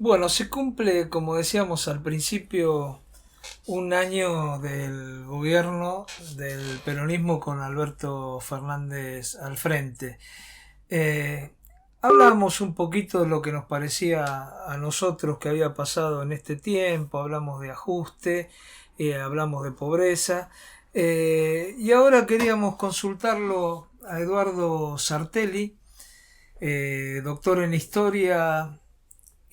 Bueno, se cumple, como decíamos al principio, un año del gobierno del peronismo con Alberto Fernández al frente. Eh, Hablamos un poquito de lo que nos parecía a nosotros que había pasado en este tiempo, hablamos de ajuste, hablamos de pobreza, y ahora queríamos consultarlo a Eduardo Sartelli, doctor en historia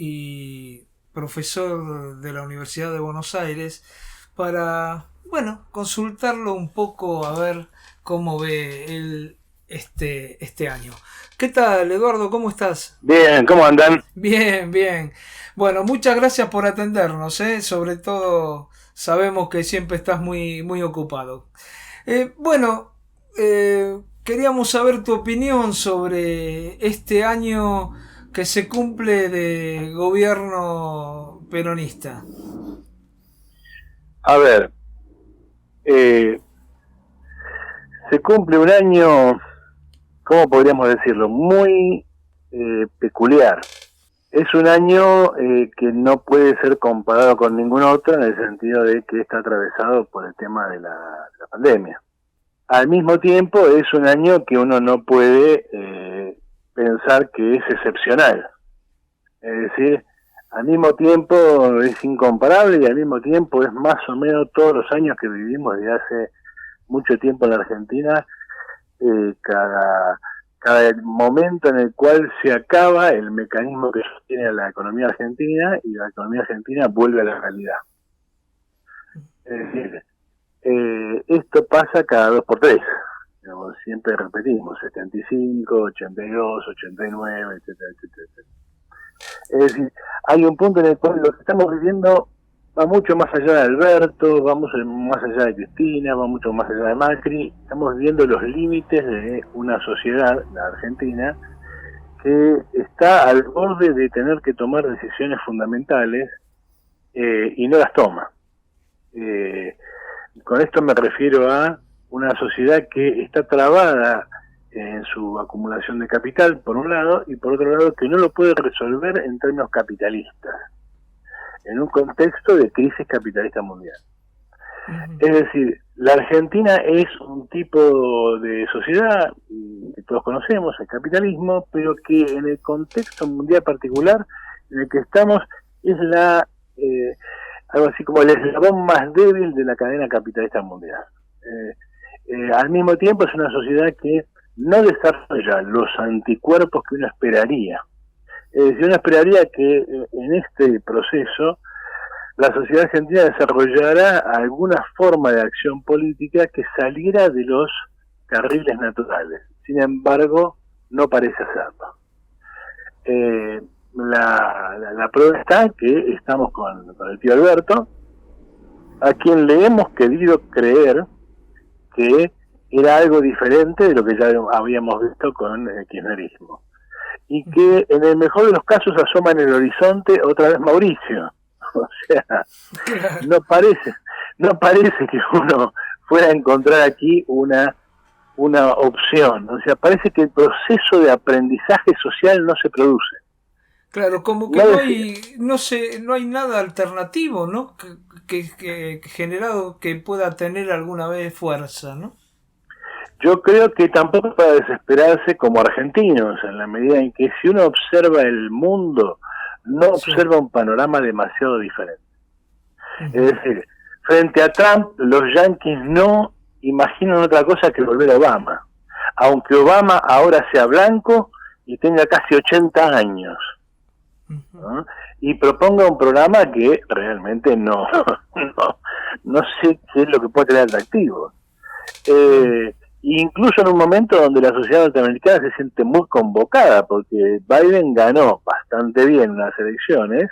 y profesor de la Universidad de Buenos Aires, para, bueno, consultarlo un poco a ver cómo ve él este año. ¿Qué tal, Eduardo? ¿Cómo estás? Bien, ¿cómo andan? Bien, bien. Bueno, muchas gracias por atendernos, ¿eh? Sobre todo sabemos que siempre estás muy ocupado. Bueno, queríamos saber tu opinión sobre este año que se cumple de gobierno peronista. A ver, eh, se cumple un año, ¿cómo podríamos decirlo? Muy peculiar. Es un año que no puede ser comparado con ningún otro en el sentido de que está atravesado por el tema de la pandemia. Al mismo tiempo es un año que uno no puede pensar que es excepcional. Es decir, al mismo tiempo es incomparable y al mismo tiempo es más o menos todos los años que vivimos desde hace mucho tiempo en la Argentina, cada momento en el cual se acaba el mecanismo que sostiene a la economía argentina y la economía argentina vuelve a la realidad. Es decir, esto pasa cada 2 por 3. Digamos, siempre repetimos, 75, 82, 89, etcétera, etcétera, etcétera. Es decir, hay un punto en el cual lo que estamos viviendo va mucho más allá de Alberto, más allá de Cristina, va mucho más allá de Macri. Estamos viviendo los límites de una sociedad, la Argentina, que está al borde de tener que tomar decisiones fundamentales y no las toma. Con esto me refiero a una sociedad que está trabada en su acumulación de capital, por un lado, y por otro lado, que no lo puede resolver en términos capitalistas, en un contexto de crisis capitalista mundial. Uh-huh. Es decir, la Argentina es un tipo de sociedad que todos conocemos, el capitalismo, pero que en el contexto mundial particular en el que estamos es algo así como el eslabón más débil de la cadena capitalista mundial. Al mismo tiempo es una sociedad que no desarrolla los anticuerpos que uno esperaría. Uno esperaría que en este proceso la sociedad argentina desarrollara alguna forma de acción política que saliera de los carriles naturales. Sin embargo, no parece hacerlo. La prueba está que estamos con el tío Alberto, a quien le hemos querido creer que era algo diferente de lo que ya habíamos visto con el kirchnerismo. Y que en el mejor de los casos asoma en el horizonte otra vez Mauricio. O sea, no parece que uno fuera a encontrar aquí una opción. O sea, parece que el proceso de aprendizaje social no se produce. Claro, como que no hay nada alternativo, ¿no? Que generado que pueda tener alguna vez fuerza, ¿no? Yo creo que tampoco para desesperarse como argentinos, en la medida en que si uno observa el mundo, no Sí. observa un panorama demasiado diferente. Uh-huh. Es decir, frente a Trump, los yanquis no imaginan otra cosa que volver a Obama, aunque Obama ahora sea blanco y tenga casi 80 años, ¿no? Y proponga un programa que realmente no sé qué es lo que puede tener atractivo. Incluso en un momento donde la sociedad norteamericana se siente muy convocada, porque Biden ganó bastante bien unas elecciones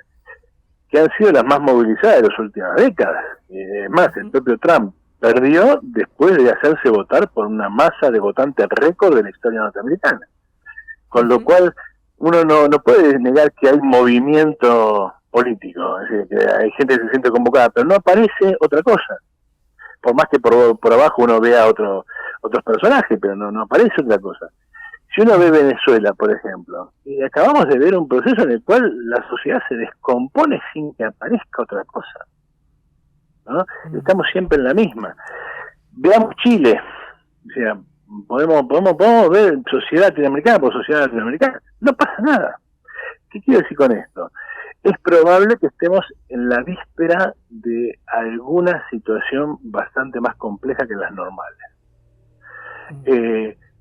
que han sido las más movilizadas de las últimas décadas. Es más, el propio Trump perdió después de hacerse votar por una masa de votantes récord de la historia norteamericana. Con lo cual, uno no puede negar que hay movimiento político, es decir, que hay gente que se siente convocada, pero no aparece otra cosa. Por más que por abajo uno vea otros personajes, pero no aparece otra cosa. Si uno ve Venezuela, por ejemplo, y acabamos de ver un proceso en el cual la sociedad se descompone sin que aparezca otra cosa, ¿no? Estamos siempre en la misma. Veamos Chile, o sea, podemos ver sociedad latinoamericana por sociedad latinoamericana, no pasa nada. ¿Qué quiero decir con esto? Es probable que estemos en la víspera de alguna situación bastante más compleja que las normales.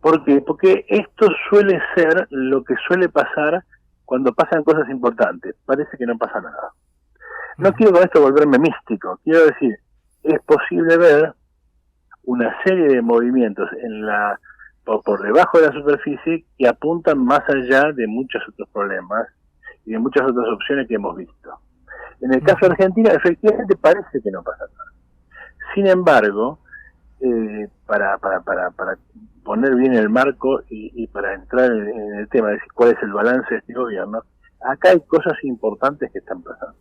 ¿Por qué? Porque esto suele ser lo que suele pasar cuando pasan cosas importantes. Parece que no pasa nada. No quiero con esto volverme místico. Quiero decir, es posible ver una serie de movimientos por debajo de la superficie que apuntan más allá de muchos otros problemas y de muchas otras opciones que hemos visto. En el caso de Argentina, efectivamente parece que no pasa nada. Sin embargo, para poner bien el marco y para entrar en el tema de cuál es el balance de este gobierno, acá hay cosas importantes que están pasando.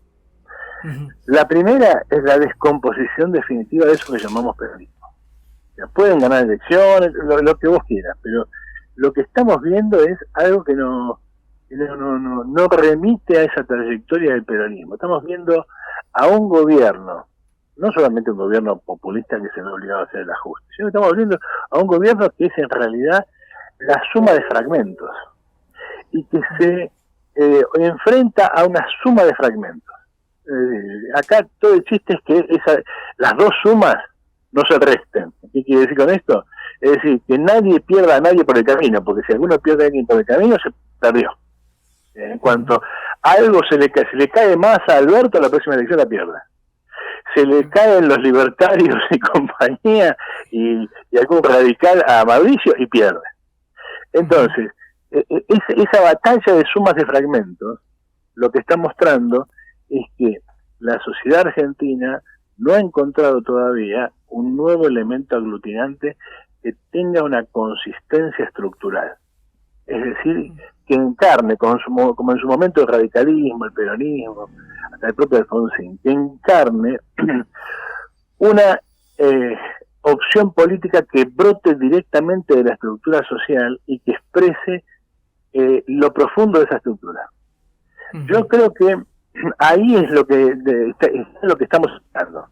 La primera es la descomposición definitiva de eso que llamamos peronismo. O sea, pueden ganar elecciones, lo que vos quieras, pero lo que estamos viendo es algo que no remite a esa trayectoria del peronismo. Estamos viendo a un gobierno, no solamente un gobierno populista que se ve obligado a hacer el ajuste, sino que estamos viendo a un gobierno que es en realidad la suma de fragmentos y que se enfrenta a una suma de fragmentos. Acá todo el chiste es que las dos sumas no se resten. ¿Qué quiere decir con esto? Es decir, que nadie pierda a nadie por el camino, porque si alguno pierde a alguien por el camino, se perdió. En cuanto a algo se le cae más a Alberto, la próxima elección la pierde. Se le caen los libertarios y compañía y algún radical a Mauricio y pierde. Entonces, esa batalla de sumas de fragmentos, lo que está mostrando es que la sociedad argentina no ha encontrado todavía un nuevo elemento aglutinante que tenga una consistencia estructural. Es decir, que encarne, como en su momento el radicalismo, el peronismo, hasta el propio Alfonsín, que encarne una opción política que brote directamente de la estructura social y que exprese lo profundo de esa estructura. Yo creo que ahí es lo que estamos buscando.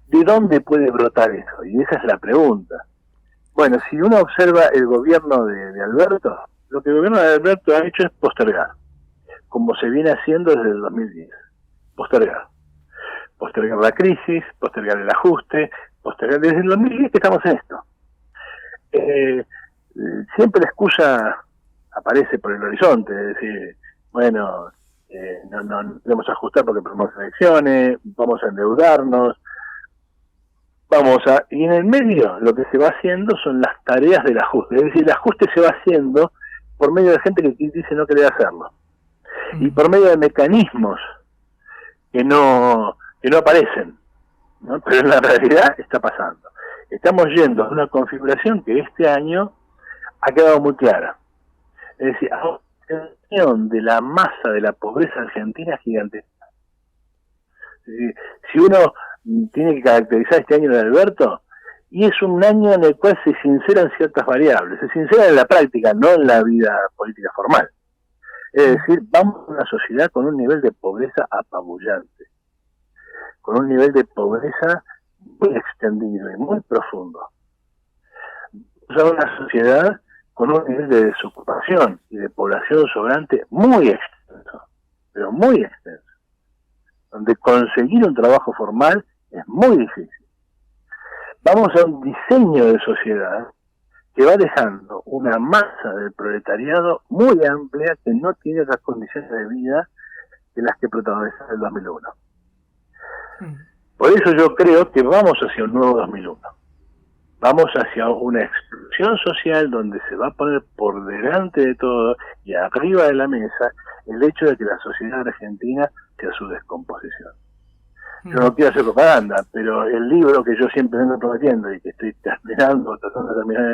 ¿De dónde puede brotar eso? Y esa es la pregunta. Bueno, si uno observa el gobierno de Alberto, lo que el gobierno de Alberto ha hecho es postergar, como se viene haciendo desde el 2010. Postergar la crisis, postergar el ajuste, postergar desde el 2010 que estamos en esto. Siempre la excusa aparece por el horizonte, es decir, bueno, no debemos ajustar porque perdemos elecciones, vamos a endeudarnos, y en el medio lo que se va haciendo son las tareas del ajuste, es decir, el ajuste se va haciendo por medio de gente que dice no querer hacerlo, y por medio de mecanismos que no aparecen, ¿no? Pero en la realidad está pasando. Estamos yendo a una configuración que este año ha quedado muy clara, es decir, a de la masa de la pobreza argentina gigantesca. Es decir, si uno tiene que caracterizar este año de Alberto, y es un año en el cual se sinceran ciertas variables, se sinceran en la práctica, no en la vida política formal. Es decir, vamos a una sociedad con un nivel de pobreza apabullante, con un nivel de pobreza muy extendido y muy profundo. Vamos a una sociedad con un nivel de desocupación y de población sobrante muy extenso, pero muy extenso, donde conseguir un trabajo formal es muy difícil. Vamos a un diseño de sociedad que va dejando una masa del proletariado muy amplia que no tiene las condiciones de vida de las que protagonizó el 2001. Por eso yo creo que vamos hacia un nuevo 2001. Vamos hacia una exclusión social donde se va a poner por delante de todo y arriba de la mesa el hecho de que la sociedad argentina sea su descomposición. Yo no quiero hacer propaganda, pero el libro que yo siempre vengo prometiendo y que estoy tratando de terminar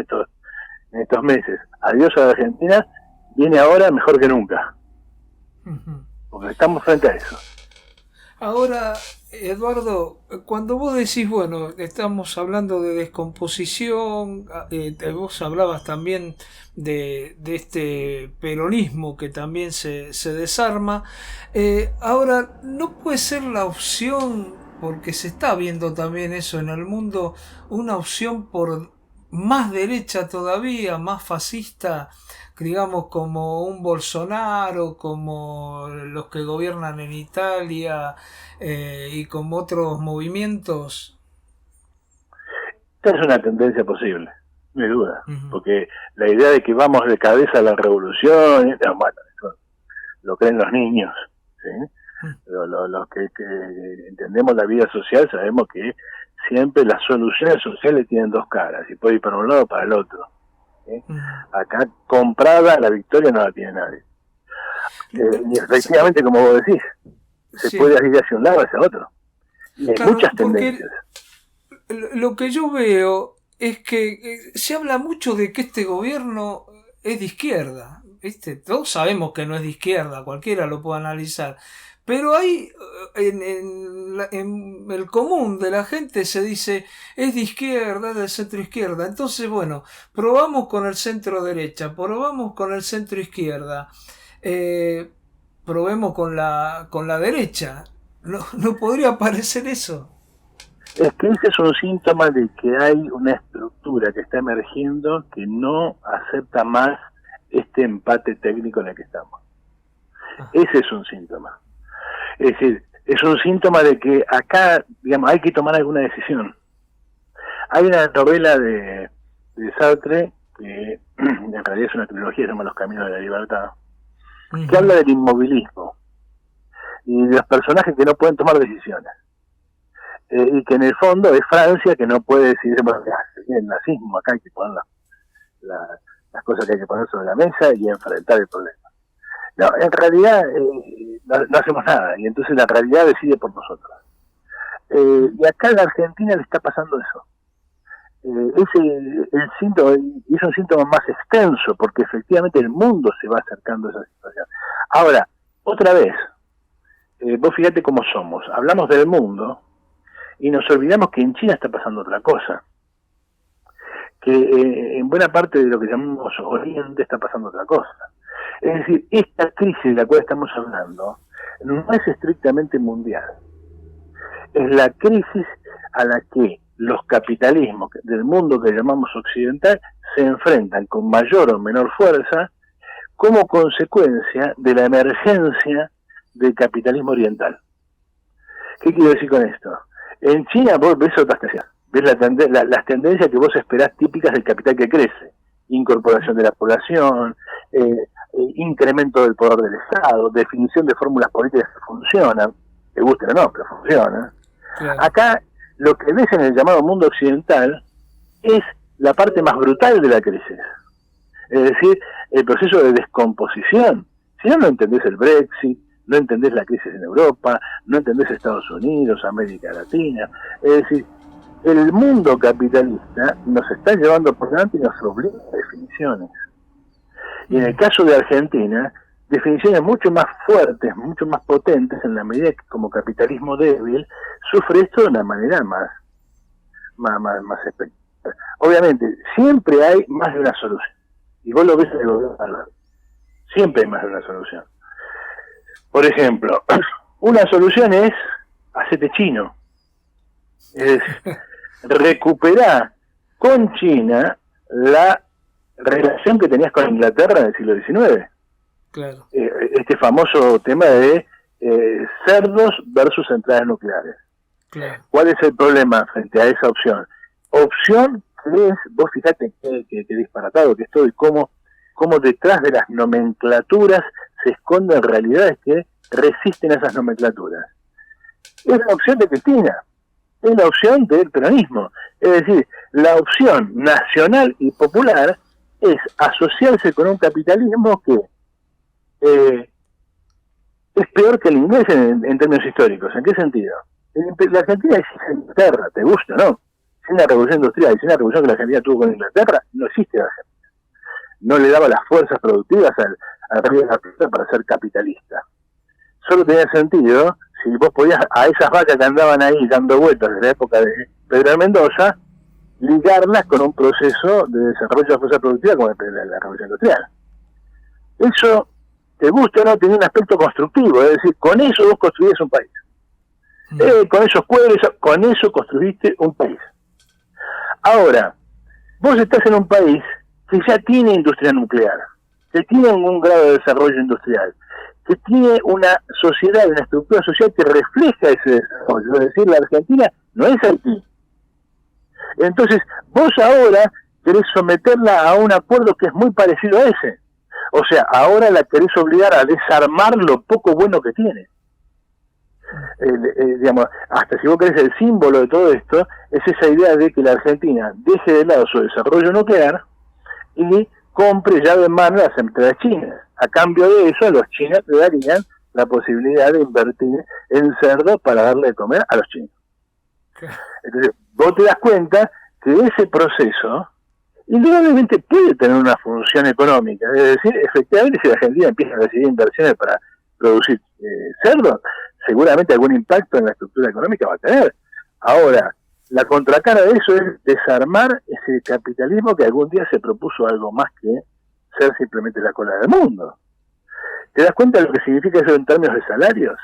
en estos meses, Adiós a la Argentina, viene ahora mejor que nunca. Porque estamos frente a eso. Ahora, Eduardo, cuando vos decís, bueno, estamos hablando de descomposición, vos hablabas también de este peronismo que también se desarma, ahora, ¿no puede ser la opción, porque se está viendo también eso en el mundo, una opción por más derecha todavía, más fascista, digamos como un Bolsonaro, como los que gobiernan en Italia, y como otros movimientos? Esta es una tendencia posible, no hay duda, Uh-huh. porque la idea de que vamos de cabeza a la revolución, bueno, eso lo creen los niños, ¿sí? Los que entendemos la vida social sabemos que siempre las soluciones sociales tienen dos caras, y puede ir para un lado o para el otro. ¿Sí? Uh-huh. Acá comprada la victoria no la tiene nadie. Y efectivamente, como vos decís, se puede Sí, ir hacia un lado o hacia otro. Y hay claro, muchas porque tendencias. lo que yo veo es que se habla mucho de que este gobierno es de izquierda, ¿viste? Todos sabemos que no es de izquierda, cualquiera lo puede analizar, pero hay en el común de la gente se dice es de izquierda, es del centro izquierda. Entonces, bueno, probamos con el centro derecha, probamos con el centro izquierda, eh, probemos con la derecha. No, no podría parecer eso. Es que ese es un síntoma de que hay una estructura que está emergiendo que no acepta más este empate técnico en el que estamos. Ese es un síntoma. Es decir, es un síntoma de que acá, digamos, hay que tomar alguna decisión. Hay una novela de Sartre, que en realidad es una trilogía, se llama Los Caminos de la Libertad, que Uh-huh. habla del inmovilismo y de los personajes que no pueden tomar decisiones. Y que en el fondo es Francia que no puede decidir, bueno, el nazismo, acá hay que poner las cosas que hay que poner sobre la mesa y enfrentar el problema. No, en realidad no hacemos nada, y entonces la realidad decide por nosotros. Y acá en la Argentina le está pasando eso. El síntoma, y es un síntoma más extenso, porque efectivamente el mundo se va acercando a esa situación. Ahora, otra vez, vos fíjate cómo somos, hablamos del mundo, y nos olvidamos que en China está pasando otra cosa, que en buena parte de lo que llamamos Oriente está pasando otra cosa. Es decir, esta crisis de la cual estamos hablando no es estrictamente mundial, es la crisis a la que los capitalismos del mundo que llamamos occidental se enfrentan con mayor o menor fuerza como consecuencia de la emergencia del capitalismo oriental. ¿Qué quiero decir con esto? En China vos ves otras tendencias, ves las tendencias que vos esperás típicas del capital que crece, incorporación de la población, incremento del poder del Estado, definición de fórmulas políticas que funcionan, te gusten o no, pero funcionan. Claro. Acá lo que ves en el llamado mundo occidental es la parte más brutal de la crisis, es decir, el proceso de descomposición. Si no, no entendés el Brexit, no entendés la crisis en Europa, no entendés Estados Unidos, América Latina. Es decir, el mundo capitalista nos está llevando por delante y nos obliga a definiciones. Y en el caso de Argentina, definiciones mucho más fuertes, mucho más potentes, en la medida que como capitalismo débil sufre esto de una manera más espectacular. Obviamente, siempre hay más de una solución. Y vos lo ves en el gobierno, siempre hay más de una solución. Por ejemplo, una solución es hacete chino. Es recuperar con China la relación que tenías con Inglaterra en el siglo XIX. Claro. Este famoso tema de cerdos versus centrales nucleares. Claro. ¿Cuál es el problema frente a esa opción? Opción que es, vos fijate que disparatado que estoy, cómo detrás de las nomenclaturas se esconden realidades que resisten a esas nomenclaturas. Es la opción de Cristina, es la opción del peronismo. Es decir, la opción nacional y popular es asociarse con un capitalismo que es peor que el inglés en términos históricos. ¿En qué sentido? La Argentina existe en Inglaterra, te gusta, ¿no? Sin la revolución industrial y sin la revolución que la Argentina tuvo con Inglaterra, no existe la Argentina. No le daba las fuerzas productivas al Río de la Plata para ser capitalista. Solo tenía sentido si vos podías a esas vacas que andaban ahí dando vueltas de la época de Pedro de Mendoza, ligarlas con un proceso de desarrollo de la fuerza productiva como la revolución industrial. Eso, te gusta o no, tenía un aspecto constructivo, es decir, con eso vos construías un país. Con esos cuadros, con eso construiste un país. Ahora, vos estás en un país que ya tiene industria nuclear, que tiene un grado de desarrollo industrial, que tiene una sociedad, una estructura social que refleja ese desarrollo. Es decir, la Argentina no es Haití. Entonces, vos ahora querés someterla a un acuerdo que es muy parecido a ese. O sea, ahora la querés obligar a desarmar lo poco bueno que tiene. Digamos, hasta si vos querés, el símbolo de todo esto es esa idea de que la Argentina deje de lado su desarrollo nuclear y compre llave en mano las empresas chinas. A cambio de eso, los chinos le darían la posibilidad de invertir en cerdo para darle de comer a los chinos. Entonces, vos te das cuenta que ese proceso indudablemente puede tener una función económica. Es decir, efectivamente, si la Argentina empieza a recibir inversiones para producir cerdo, seguramente algún impacto en la estructura económica va a tener. Ahora, la contracara de eso es desarmar ese capitalismo que algún día se propuso algo más que ser simplemente la cola del mundo. ¿Te das cuenta de lo que significa eso en términos de salarios?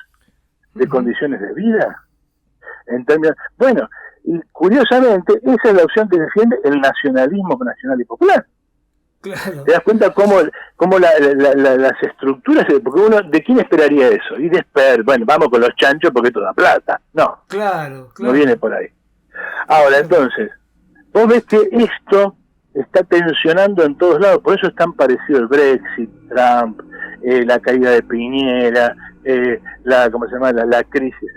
¿De condiciones de vida? En términos... Bueno, y curiosamente, esa es la opción que defiende el nacionalismo nacional y popular. Claro. ¿Te das cuenta cómo las estructuras, porque uno, ¿de quién esperaría eso? Y bueno, vamos con los chanchos porque esto da plata. No, claro. No viene por ahí. Ahora, entonces, vos ves que esto está tensionando en todos lados, por eso es tan parecido el Brexit, Trump, la caída de Piñera, ¿cómo se llama? La crisis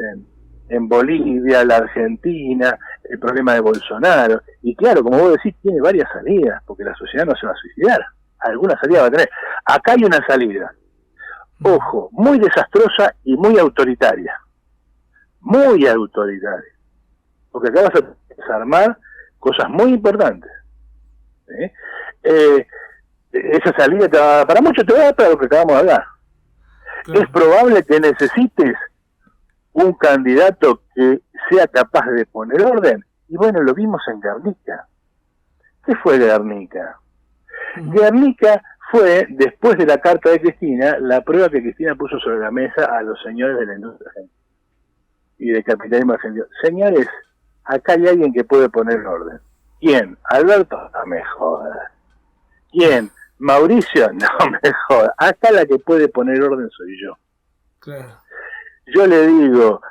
en Bolivia, la Argentina, el problema de Bolsonaro. Y claro, como vos decís, tiene varias salidas, porque la sociedad no se va a suicidar. Alguna salida va a tener. Acá hay una salida, ojo, muy desastrosa y muy autoritaria. Muy autoritaria. Porque acá vas a desarmar cosas muy importantes. Esa salida para mucho te va a dar para lo que acabamos de hablar. Claro. Es probable que necesites un candidato que sea capaz de poner orden. Y bueno, lo vimos en Guernica. ¿Qué fue Guernica? Guernica fue, después de la carta de Cristina, la prueba que Cristina puso sobre la mesa a los señores de la industria argentina y del capitalismo argentino. Señores, acá hay alguien que puede poner orden. ¿Quién? Alberto, no me jodas. ¿Quién? Mauricio, no me jodas. Acá la que puede poner orden soy yo. Claro. Yo le digo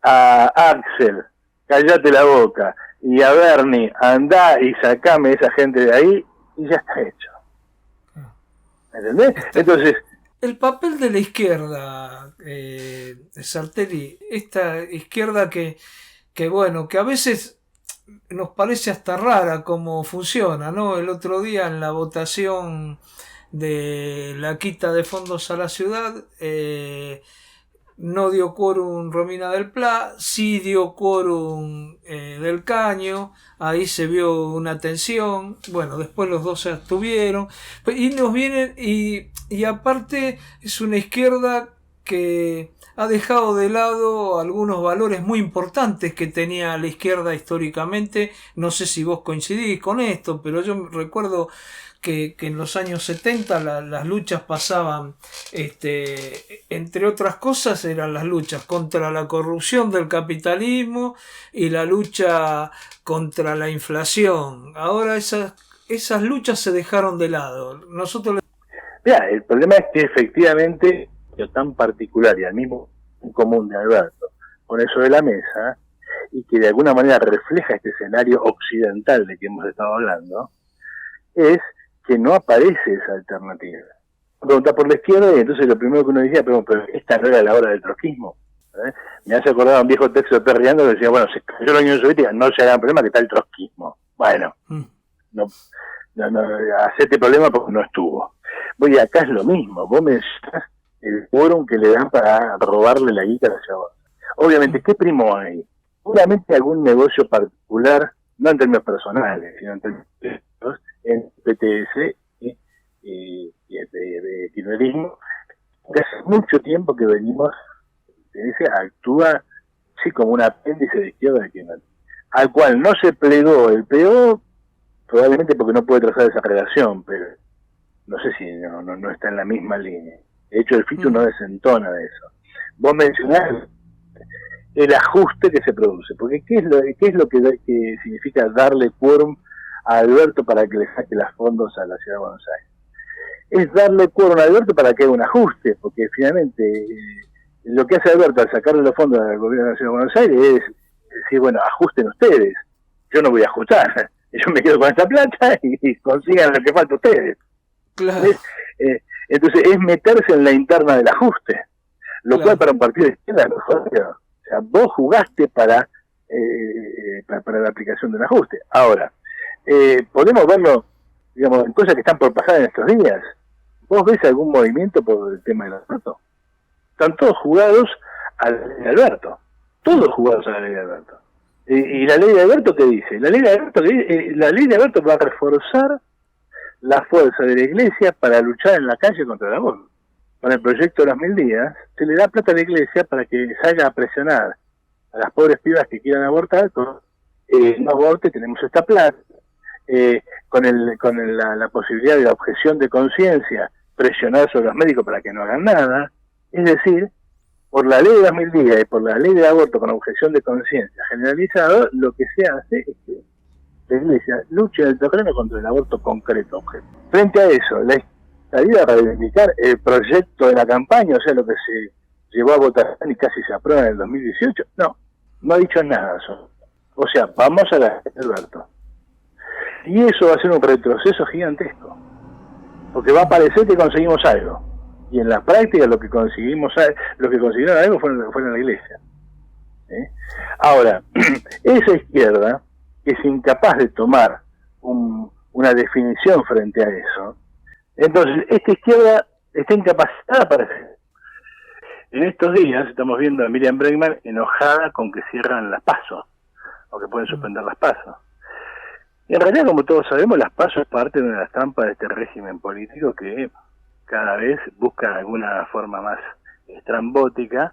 a Axel, callate la boca, y a Bernie, andá y sacame esa gente de ahí, y ya está hecho. ¿Entendés? Entonces, el papel de la izquierda, Sartelli, esta izquierda que bueno, que a veces nos parece hasta rara cómo funciona, ¿no? El otro día en la votación de la quita de fondos a la ciudad, no dio quórum Romina del Pla, sí dio quórum del Caño, ahí se vio una tensión, bueno, después los dos se abstuvieron, y nos vienen, y aparte es una izquierda que ha dejado de lado algunos valores muy importantes que tenía la izquierda históricamente. No sé si vos coincidís con esto, pero yo recuerdo que en los años 70 las luchas pasaban, entre otras cosas, eran las luchas contra la corrupción del capitalismo y la lucha contra la inflación. Ahora esas luchas se dejaron de lado. Nosotros... Mira, el problema es que efectivamente, tan particular y al mismo común de Alberto, con eso de la mesa, y que de alguna manera refleja este escenario occidental de que hemos estado hablando, es que no aparece esa alternativa. Pregunta por la izquierda y entonces lo primero que uno decía, pero esta no era la hora del trotskismo. Me hace acordar un viejo texto de Perriando que decía, bueno, se cayó la Unión Soviética, no se hagan problema que está el trotskismo. Bueno, no hacete problema porque no estuvo. Voy, acá es lo mismo, vos me decís el quórum que le dan para robarle la guita a la chavos. Obviamente, ¿qué primo hay? Seguramente algún negocio particular, no en términos personales, sino en términos en PTS y de kirchnerismo, que hace mucho tiempo que venimos pertenece actúa sí como un apéndice de izquierda de Kirchner, al cual no se plegó el PO, probablemente porque no puede trazar esa relación, pero no sé si no está en la misma línea. De hecho, el FITU no desentona de eso. Vos mencionás el ajuste que se produce, porque ¿qué es lo que significa darle quórum a Alberto para que le saque los fondos a la Ciudad de Buenos Aires? Es darle quórum a Alberto para que haga un ajuste, porque finalmente lo que hace Alberto al sacarle los fondos al gobierno de la Ciudad de Buenos Aires es decir, bueno, ajusten ustedes, yo no voy a ajustar, yo me quedo con esta plata y consigan lo que falta ustedes. Claro. Entonces es meterse en la interna del ajuste, lo cual para un partido de izquierda no fue. O sea, vos jugaste para la aplicación de un ajuste. Ahora, podemos verlo, digamos, en cosas que están por pasar en estos días. ¿Vos ves algún movimiento por el tema del Alberto? Están todos jugados a la ley de Alberto. Todos jugados a la ley de Alberto. ¿Y la ley de Alberto qué dice? La ley de Alberto va a reforzar la fuerza de la Iglesia para luchar en la calle contra el aborto. Con el proyecto de los 1000 días, se le da plata a la Iglesia para que salga a presionar a las pobres pibas que quieran abortar, no aborte, tenemos esta plata, con la posibilidad de la objeción de conciencia, presionar sobre los médicos para que no hagan nada. Es decir, por la ley de los 1000 días y por la ley del aborto con objeción de conciencia generalizado, lo que se hace es que la Iglesia lucha en el terreno contra el aborto concreto, objeto. Frente a eso, la salida para reivindicar el proyecto de la campaña, o sea, lo que se llevó a votación y casi se aprueba en el 2018, no ha dicho nada eso. O sea, vamos a la de Alberto. Y eso va a ser un retroceso gigantesco, porque va a parecer que conseguimos algo. Y en la práctica lo que consiguieron algo fue la Iglesia. Ahora, esa izquierda, que es incapaz de tomar una definición frente a eso, entonces esta izquierda está incapacitada para hacer. En estos días estamos viendo a Miriam Bregman enojada con que cierran las PASO, o que pueden suspender las PASO. Y en realidad, como todos sabemos, las PASO es parte de una de las trampas de este régimen político que cada vez busca alguna forma más estrambótica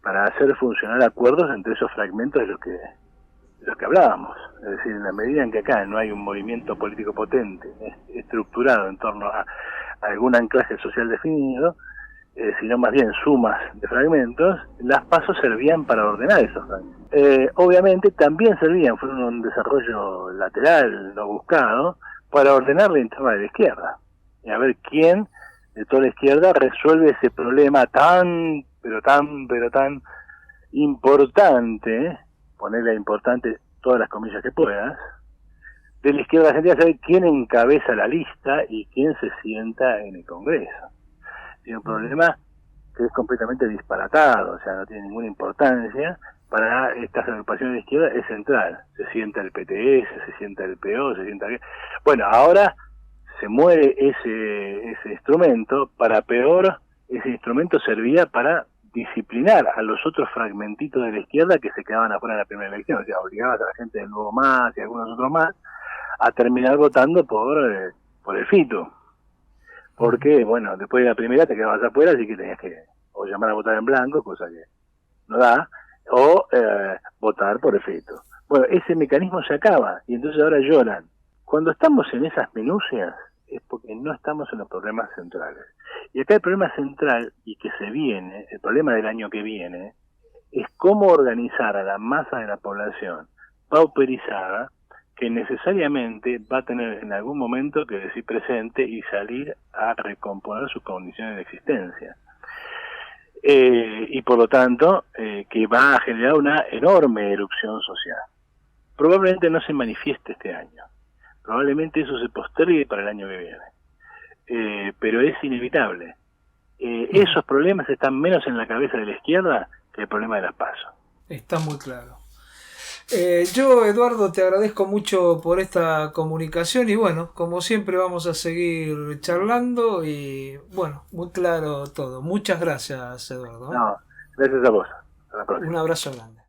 para hacer funcionar acuerdos entre esos fragmentos de los que hablábamos. Es decir, en la medida en que acá no hay un movimiento político potente, estructurado en torno a algún anclaje social definido, sino más bien sumas de fragmentos, las PASO servían para ordenar esos fragmentos. Obviamente también servían, fueron un desarrollo lateral, no buscado, para ordenar la interna de la izquierda. Y a ver quién de toda la izquierda resuelve ese problema tan importante, ponerle importante todas las comillas que puedas, de la izquierda argentina, saber quién encabeza la lista y quién se sienta en el Congreso. Tiene un problema que es completamente disparatado, o sea, no tiene ninguna importancia. Para estas agrupaciones de izquierda es central. Se sienta el PTS, se sienta el PO, se sienta... Bueno, ahora se muere ese instrumento. Para peor, ese instrumento servía para disciplinar a los otros fragmentitos de la izquierda que se quedaban afuera de la primera elección. O sea, obligabas a la gente del Nuevo Más y algunos otros más a terminar votando por el FITU. Porque, bueno, después de la primera te quedabas afuera, así que tenías que o llamar a votar en blanco, cosa que no da, o votar por el FITU. Bueno, ese mecanismo se acaba y entonces ahora lloran. Cuando estamos en esas minucias es porque no estamos en los problemas centrales. Y acá el problema central, y que se viene, el problema del año que viene, es cómo organizar a la masa de la población pauperizada, que necesariamente va a tener en algún momento que decir presente y salir a recomponer sus condiciones de existencia. Y por lo tanto, que va a generar una enorme erupción social. Probablemente no se manifieste este año. Probablemente eso se postergue para el año que viene. Pero es inevitable. Esos problemas están menos en la cabeza de la izquierda que el problema de las PASO. Está muy claro. Yo, Eduardo, te agradezco mucho por esta comunicación y bueno, como siempre vamos a seguir charlando y bueno, muy claro todo. Muchas gracias, Eduardo. No, gracias a vos. Hasta la próxima. Un abrazo grande.